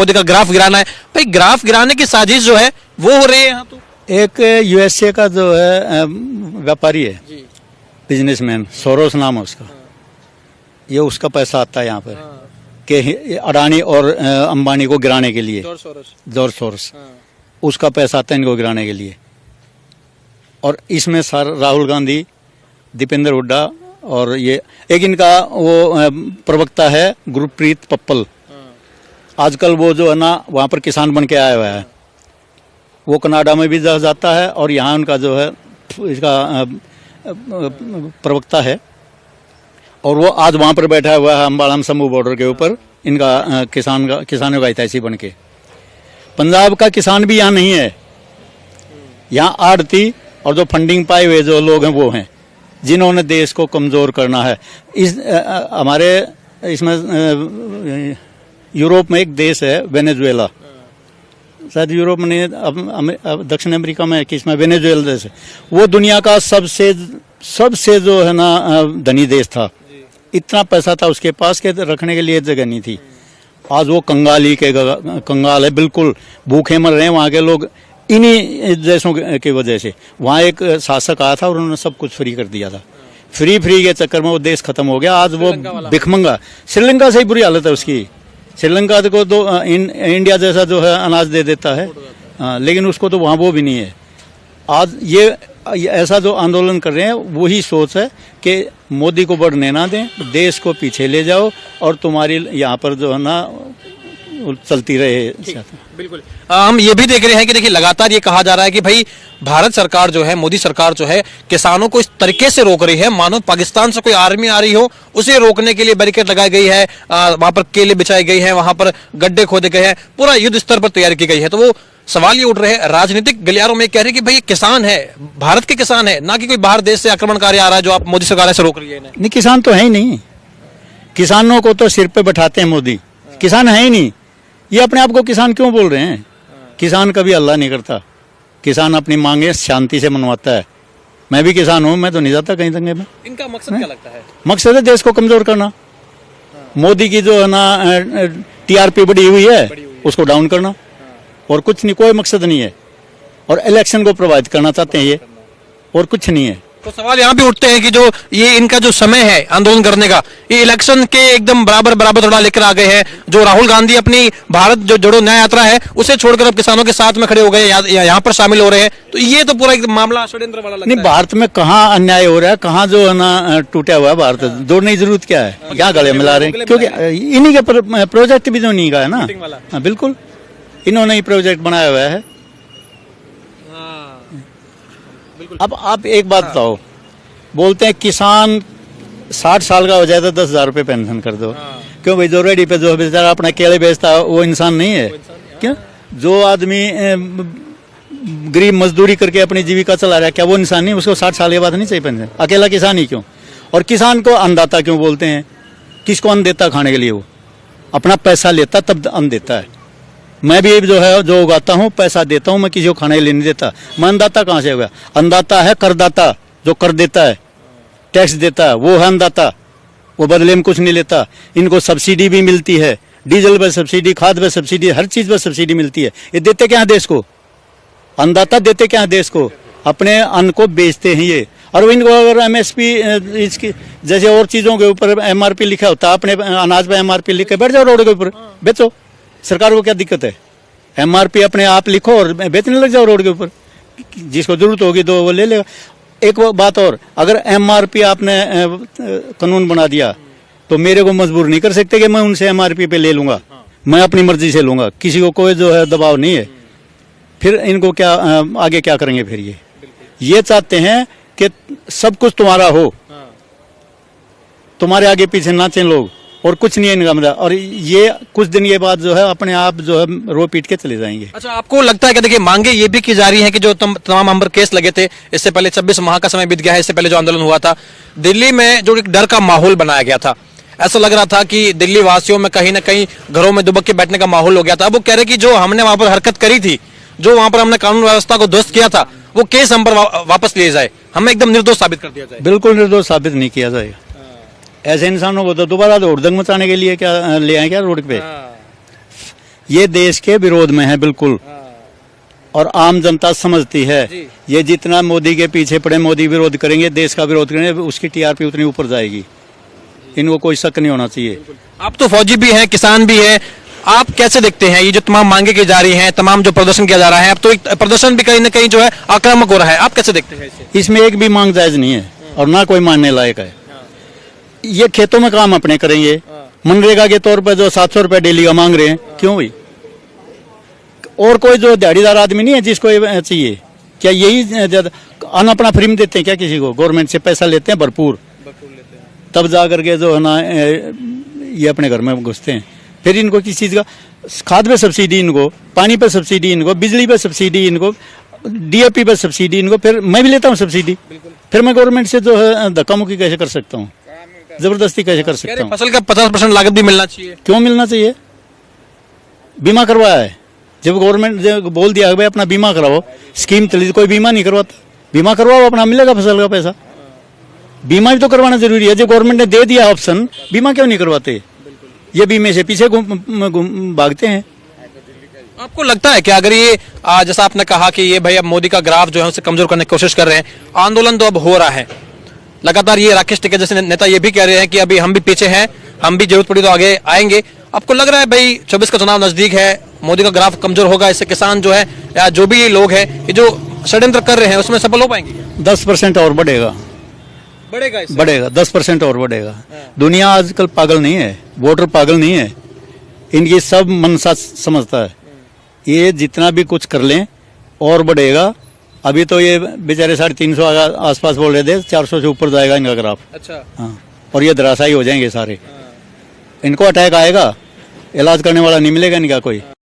मोदी का ग्राफ गिराना है। भाई ग्राफ गिराने की साजिश जो है वो हो रही है यहाँ तो। एक यूएसए का जो है व्यापारी है, बिजनेसमैन, सोरोस नाम है उसका, ये उसका पैसा आता है यहाँ पर कि अडानी और अंबानी को गिराने के लिए, जॉर्ज सोरोस, उसका पैसा आता है इनको गिराने के लिए। और इसमें सर राहुल गांधी, दीपेंद्र हुड्डा और ये एक इनका वो प्रवक्ता है गुरप्रीत पप्पल, आजकल वो जो है ना वहाँ पर किसान बन के आया हुआ है, वो कनाडा में भी जाता है और यहाँ उनका जो है इसका प्रवक्ता है, और वो आज वहाँ पर बैठा हुआ है अम्बाला समूह बॉर्डर के ऊपर इनका किसानों का हितैषी बन के। पंजाब का किसान भी यहाँ नहीं है, यहाँ आड़ती और जो फंडिंग पाए हुए जो लोग हैं वो हैं जिन्होंने देश को कमज़ोर करना है। इस हमारे इसमें यूरोप में एक देश है वेनेजुएला, शायद यूरोप में अब दक्षिण अमेरिका में कि इसमें वेनेजुएला देश है, वो दुनिया का सबसे जो है ना धनी देश था। इतना पैसा था उसके पास के रखने के लिए जगह नहीं थी। आज वो कंगाल है, बिल्कुल भूखे मर रहे हैं वहाँ के लोग इन्हीं देशों की वजह से। वहाँ एक शासक आया था और उन्होंने सब कुछ फ्री कर दिया था, फ्री के चक्कर में वो देश खत्म हो गया। आज वो भिखमंगा, श्रीलंका से ही बुरी हालत है उसकी। श्रीलंका को तो इंडिया जैसा जो है अनाज दे देता है, लेकिन उसको तो वहाँ वो भी नहीं है। आज ये ऐसा जो आंदोलन कर रहे हैं वही सोच है कि मोदी को बढ़ने ना दें, देश को पीछे ले जाओ और तुम्हारी यहाँ पर जो है ना चलती रहे। बिल्कुल हम ये भी देख रहे हैं कि देखिए लगातार ये कहा जा रहा है कि भाई भारत सरकार जो है, मोदी सरकार जो है किसानों को इस तरीके से रोक रही है मानो पाकिस्तान से कोई आर्मी आ रही हो, उसे रोकने के लिए बैरिकेड लगाई गई है, वहां पर केले बिछाई गई है, वहां पर गड्ढे खोदे गए हैं, पूरा युद्ध स्तर पर तैयारी की गई है। तो वो सवाल ये उठ रहे हैं राजनीतिक गलियारों में, कह रहे हैं कि भाई किसान है, भारत के किसान है, ना कि कोई बाहर देश से आक्रमणकारी आ रहा है जो आप मोदी सरकार ऐसे रोक रही है। नहीं, किसान तो है ही नहीं, किसानों को तो सिर पे बैठाते हैं मोदी, किसान है ही नहीं। ये अपने आप को किसान क्यों बोल रहे हैं? किसान कभी अल्लाह नहीं करता, किसान अपनी मांगे शांति से मनवाता है। मैं भी किसान हूँ, मैं तो नहीं जाता कहीं दंगे में। इनका मकसद क्या लगता है? मकसद है देश को कमजोर करना। मोदी की जो है ना टीआरपी बढ़ी हुई है उसको डाउन करना, और कुछ नहीं, कोई मकसद नहीं है। और इलेक्शन को प्रभावित करना चाहते हैं ये, और कुछ नहीं है। तो सवाल यहाँ भी उठते हैं कि जो ये इनका जो समय है आंदोलन करने का, ये इलेक्शन के एकदम बराबर थोड़ा लेकर आ गए हैं। जो राहुल गांधी अपनी भारत जो जोड़ो न्याय यात्रा है उसे छोड़कर अब किसानों के साथ में खड़े हो गए, यहाँ पर शामिल हो रहे हैं। तो ये तो पूरा एक मामला षड्यंत्र वाला लगता है। नहीं, भारत में कहाँ अन्याय हो रहा है, कहाँ जो है ना टूटा हुआ है भारत, जोड़ने की जरूरत क्या है? यहाँ गले मिला रहे हैं क्योंकि इन्हीं के प्रोजेक्ट भी तो नहीं का है ना। बिल्कुल, इन्होंने ही प्रोजेक्ट बनाया हुआ है। अब आप एक बात बताओ, बोलते हैं किसान 60 साल का हो जाए तो 10,000 रुपये पेंशन कर दो। क्यों भाई? जो रेडी पे जो बेचारा अपना केले बेचता है वो इंसान नहीं है क्या? जो आदमी गरीब मजदूरी करके अपनी जीविका चला रहा है, क्या वो इंसान नहीं? उसको 60 साल के बाद नहीं चाहिए पेंशन? अकेला किसान ही क्यों? और किसान को अन्नदाता क्यों बोलते हैं? किसको अन्न देता खाने के लिए? वो अपना पैसा लेता तब अन्न देता है। मैं भी जो है जो उगाता हूँ पैसा देता हूँ, मैं किसी को खाने के लिए नहीं देता। मैं अन्नदाता कहाँ से होगा? अन्नदाता है करदाता, जो कर देता है, टैक्स देता है, वो है अन्नदाता। वो बदले में कुछ नहीं लेता। इनको सब्सिडी भी मिलती है, डीजल पर सब्सिडी, खाद पर सब्सिडी, हर चीज पर सब्सिडी मिलती है। ये देते क्या है देश को? अन्नदाता देते क्या है देश को? अपने अन्न को बेचते हैं ये। और इनको अगर एमएसपी इसकी जैसे और चीजों के ऊपर एमआरपी लिखा होता है, अपने अनाज पे एमआरपी लिख के बैठ जाओ रोड के ऊपर, बेचो। सरकार को क्या दिक्कत है? एमआरपी अपने आप लिखो और बेचने लग जाओ रोड के ऊपर, जिसको जरूरत होगी तो वो ले लेगा। एक बात और, अगर एमआरपी आपने कानून बना दिया तो मेरे को मजबूर नहीं कर सकते कि मैं उनसे एमआरपी पे ले लूंगा। मैं अपनी मर्जी से लूंगा, किसी को कोई जो है दबाव नहीं है। फिर इनको क्या आगे क्या करेंगे? फिर ये चाहते हैं कि सब कुछ तुम्हारा हो, तुम्हारे आगे पीछे नाचें लोग, और कुछ नहीं है इनका मतलब। और ये कुछ दिन के बाद जो है अपने आप जो है रो पीट के चले जाएंगे। अच्छा, आपको लगता है कि देखिए मांगे ये भी की जा रही है कि जो तमाम हम पर केस लगे थे, इससे पहले 26 माह का समय बीत गया है, इससे पहले जो आंदोलन हुआ था दिल्ली में, जो एक डर का माहौल बनाया गया था, ऐसा लग रहा था कि दिल्ली वासियों में कहीं ना कहीं घरों में दुबक के बैठने का माहौल हो गया था। अब वो कह रहे कि जो हमने वहां पर हरकत करी थी, जो वहां पर हमने कानून व्यवस्था को ध्वस्त किया था, वो केस हम पर वापस लिए जाए, हमें एकदम निर्दोष साबित कर दिया जाए। बिल्कुल निर्दोष साबित नहीं किया जाएगा। ऐसे इंसानों को तो दोबारा दौड़ दंग मचाने के लिए क्या ले आए क्या रोड पे? ये देश के विरोध में है बिल्कुल, और आम जनता समझती है। जी। ये जितना मोदी के पीछे पड़े, मोदी विरोध करेंगे, देश का विरोध करेंगे, उसकी टीआरपी उतनी ऊपर जाएगी। इनको कोई शक नहीं होना चाहिए। आप तो फौजी भी हैं, किसान भी हैं, आप कैसे देखते हैं ये जो तमाम मांगे की जा रही हैं, तमाम जो प्रदर्शन किया जा रहा है, अब तो एक प्रदर्शन भी कहीं ना कहीं जो है आक्रामक हो रहा है, आप कैसे देखते हैं इसे? इसमें एक भी मांग जायज नहीं है और ना कोई मानने लायक है। ये खेतों में काम अपने करेंगे, मनरेगा के तौर पर जो 700 रुपए डेली का मांग रहे हैं, क्यों भाई? और कोई जो दिहाड़ीदार आदमी नहीं है जिसको ये चाहिए? क्या यही अन्न अपना फ्री में देते हैं क्या किसी को? गवर्नमेंट से पैसा लेते हैं भरपूर, तब जा करके जो है ना ये अपने घर में घुसते हैं। फिर इनको किस चीज का खाद पे सब्सिडी, इनको पानी पे सब्सिडी, इनको बिजली पे सब्सिडी, इनको डीएपी पे सब्सिडी, इनको फिर मैं भी लेता हूँ सब्सिडी, फिर मैं गवर्नमेंट से जो है धक्का मुक्की कैसे कर सकता हूँ? जबरदस्ती कैसे कर सकता हूँ? फसल का 50% लागत भी मिलना चाहिए। क्यों मिलना चाहिए? बीमा करवाया है, जब गवर्नमेंट ने बोल दिया भाई अपना बीमा कराओ, स्कीम चली, कोई बीमा नहीं करवाता। बीमा करवाओ, अपना मिलेगा फसल का पैसा। बीमा भी तो करवाना जरूरी है। जब गवर्नमेंट ने दे दिया ऑप्शन, बीमा क्यों नहीं करवाते? ये बीमे से पीछे भागते हैं। आपको लगता है कि अगर ये जैसा आपने कहा कि ये भाई अब मोदी का ग्राफ जो है उसे कमजोर करने की कोशिश कर रहे हैं, आंदोलन तो अब हो रहा है लगातार, ये राकेश टिकैत जैसे नेता ये भी कह रहे हैं कि अभी हम भी पीछे हैं, हम भी जरूरत पड़ी तो आगे आएंगे। आपको लग रहा है भाई 24 का चुनाव नजदीक है, मोदी का ग्राफ कमजोर होगा, इससे किसान जो है या जो भी लोग हैं ये जो षड्यंत्र कर रहे हैं उसमें सफल हो पाएंगे? 10% और बढ़ेगा, बढ़ेगा बढ़ेगा 10% और बढ़ेगा। दुनिया आजकल पागल नहीं है, वोटर पागल नहीं है, इनकी सब मनसा समझता है। ये जितना भी कुछ कर लें और बढ़ेगा। अभी तो ये बेचारे 350 आसपास बोल रहे थे, 400 से ऊपर जाएगा इनका ग्राफ। अच्छा। हाँ, और ये धराशायी हो जाएंगे सारे। इनको अटैक आएगा, इलाज करने वाला नहीं मिलेगा इनका कोई।